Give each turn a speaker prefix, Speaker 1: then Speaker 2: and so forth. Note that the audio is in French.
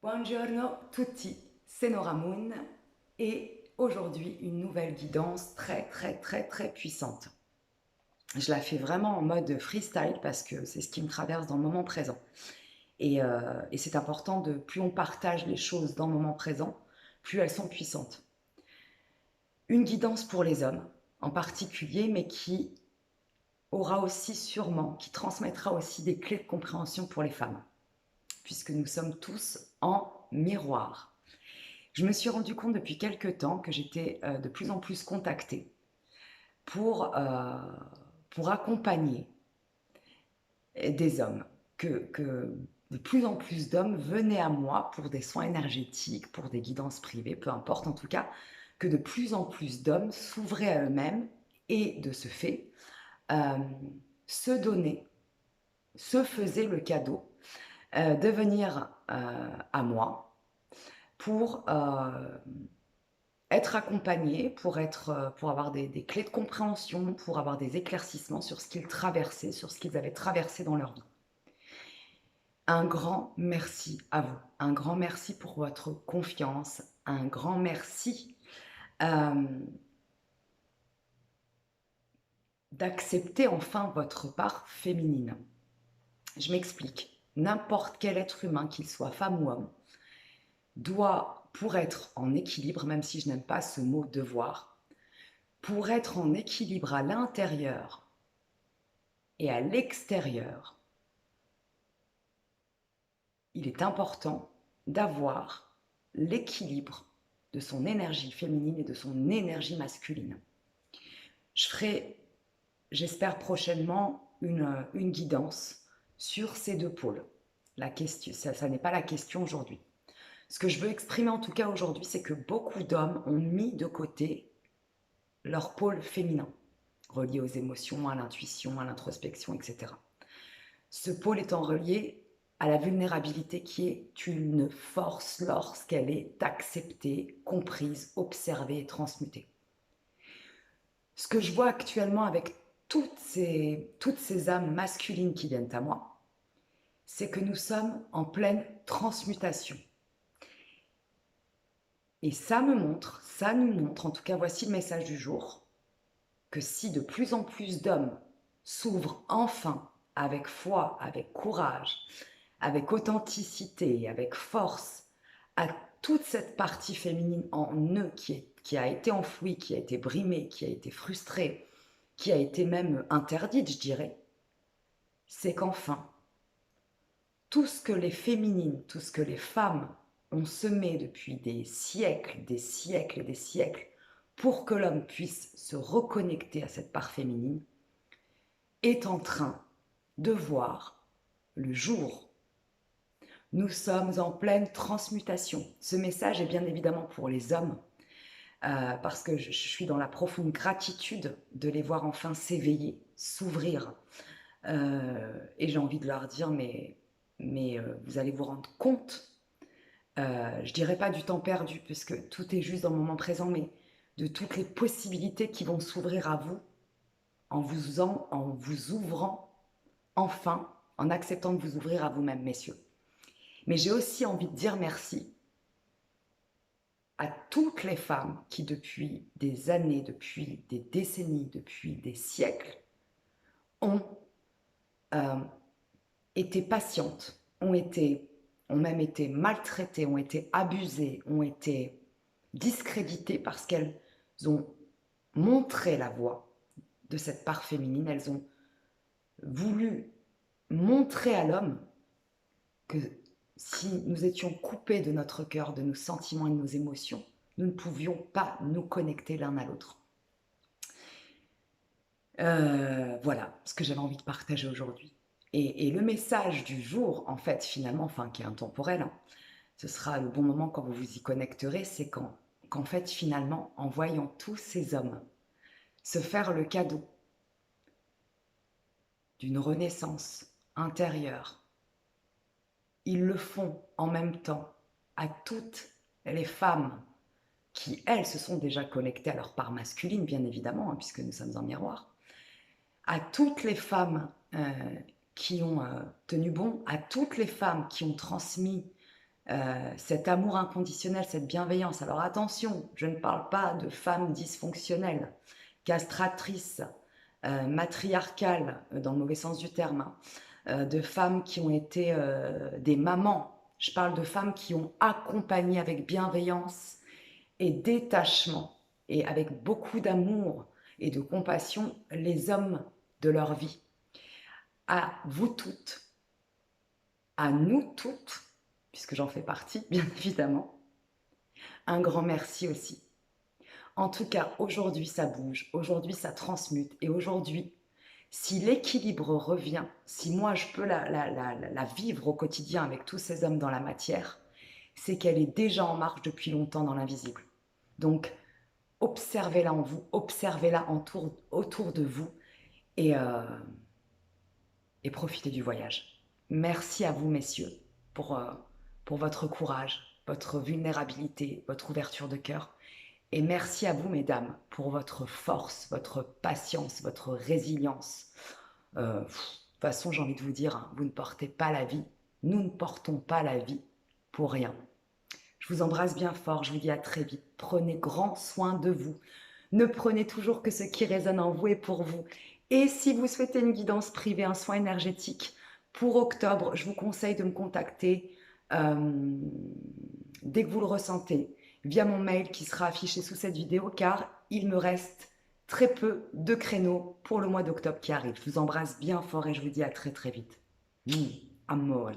Speaker 1: Buongiorno tutti, c'est Nora Moon et aujourd'hui une nouvelle guidance très puissante. Je la fais vraiment en mode freestyle parce que c'est ce qui me traverse dans le moment présent. Et c'est important de plus on partage les choses dans le moment présent, plus elles sont puissantes. Une guidance pour les hommes en particulier, mais qui aura aussi sûrement, qui transmettra aussi des clés de compréhension pour les femmes, puisque nous sommes tous en miroir. Je me suis rendu compte depuis quelques temps que j'étais de plus en plus contactée pour, euh, pour accompagner des hommes, que de plus en plus d'hommes venaient à moi pour des soins énergétiques, pour des guidances privées, peu importe en tout cas, que de plus en plus d'hommes s'ouvraient à eux-mêmes et de ce fait euh, se donnaient, se faisaient le cadeau de venir à moi pour être accompagné, pour avoir des clés de compréhension, pour avoir des éclaircissements sur ce qu'ils traversaient, sur ce qu'ils avaient traversé dans leur vie. Un grand merci à vous, un grand merci pour votre confiance, un grand merci euh, d'accepter enfin votre part féminine. Je m'explique. N'importe quel être humain, qu'il soit femme ou homme, doit, pour être en équilibre, même si je n'aime pas ce mot devoir, pour être en équilibre à l'intérieur et à l'extérieur, il est important d'avoir l'équilibre de son énergie féminine et de son énergie masculine. Je ferai, j'espère prochainement, une guidance sur ces deux pôles. La question, ça n'est pas la question aujourd'hui. Ce que je veux exprimer en tout cas aujourd'hui, c'est que beaucoup d'hommes ont mis de côté leur pôle féminin, relié aux émotions, à l'intuition, à l'introspection, etc. Ce pôle étant relié à la vulnérabilité qui est une force lorsqu'elle est acceptée, comprise, observée et transmutée. Ce que je vois actuellement avec toutes ces âmes masculines qui viennent à moi, c'est que nous sommes en pleine transmutation. Et ça nous montre, en tout cas voici le message du jour, que si de plus en plus d'hommes s'ouvrent enfin avec foi, avec courage, avec authenticité, avec force, à toute cette partie féminine en eux qui a été enfouie, qui a été brimée, qui a été frustrée, qui a été même interdite, je dirais, c'est qu'enfin, tout ce que les féminines, tout ce que les femmes ont semé depuis des siècles, des siècles et des siècles, pour que l'homme puisse se reconnecter à cette part féminine, est en train de voir le jour. Nous sommes en pleine transmutation. Ce message est bien évidemment pour les hommes, parce que je suis dans la profonde gratitude de les voir enfin s'éveiller, s'ouvrir. Et j'ai envie de leur dire, mais vous allez vous rendre compte, je dirais pas du temps perdu, puisque tout est juste dans le moment présent, mais de toutes les possibilités qui vont s'ouvrir à vous en vous ouvrant enfin, en acceptant de vous ouvrir à vous-même, messieurs. Mais j'ai aussi envie de dire merci à toutes les femmes qui, depuis des années, depuis des décennies, depuis des siècles, ont euh, été patientes, ont même été maltraitées, ont été abusées, ont été discréditées parce qu'elles ont montré la voie de cette part féminine. Elles ont voulu montrer à l'homme que si nous étions coupés de notre cœur, de nos sentiments et de nos émotions, nous ne pouvions pas nous connecter l'un à l'autre. Voilà ce que j'avais envie de partager aujourd'hui. Et le message du jour, en fait, finalement, enfin, qui est intemporel, hein, ce sera le bon moment quand vous vous y connecterez, c'est qu'en fait, finalement, en voyant tous ces hommes se faire le cadeau d'une renaissance intérieure, ils le font en même temps à toutes les femmes qui, elles, se sont déjà connectées à leur part masculine, bien évidemment, hein, puisque nous sommes un miroir, à toutes les femmes qui ont tenu bon, à toutes les femmes qui ont transmis cet amour inconditionnel, cette bienveillance. Alors attention, je ne parle pas de femmes dysfonctionnelles, castratrices, matriarcales, dans le mauvais sens du terme, hein, de femmes qui ont été des mamans. Je parle de femmes qui ont accompagné avec bienveillance et détachement et avec beaucoup d'amour et de compassion les hommes de leur vie. À vous toutes, à nous toutes, puisque j'en fais partie, bien évidemment, un grand merci aussi. En tout cas, aujourd'hui, ça bouge, aujourd'hui, ça transmute, et aujourd'hui, si l'équilibre revient, si moi, je peux la vivre au quotidien avec tous ces hommes dans la matière, c'est qu'elle est déjà en marche depuis longtemps dans l'invisible. Donc, observez-la en vous, observez-la autour de vous, et, euh, et profitez du voyage. Merci à vous, messieurs, pour votre courage, votre vulnérabilité, votre ouverture de cœur. Et merci à vous, mesdames, pour votre force, votre patience, votre résilience. De toute façon, j'ai envie de vous dire, hein, vous ne portez pas la vie. Nous ne portons pas la vie pour rien. Je vous embrasse bien fort, je vous dis à très vite. Prenez grand soin de vous. Ne prenez toujours que ce qui résonne en vous et pour vous. Et si vous souhaitez une guidance privée, un soin énergétique pour octobre, je vous conseille de me contacter dès que vous le ressentez via mon mail qui sera affiché sous cette vidéo car il me reste très peu de créneaux pour le mois d'octobre qui arrive. Je vous embrasse bien fort et je vous dis à très très vite. Amore.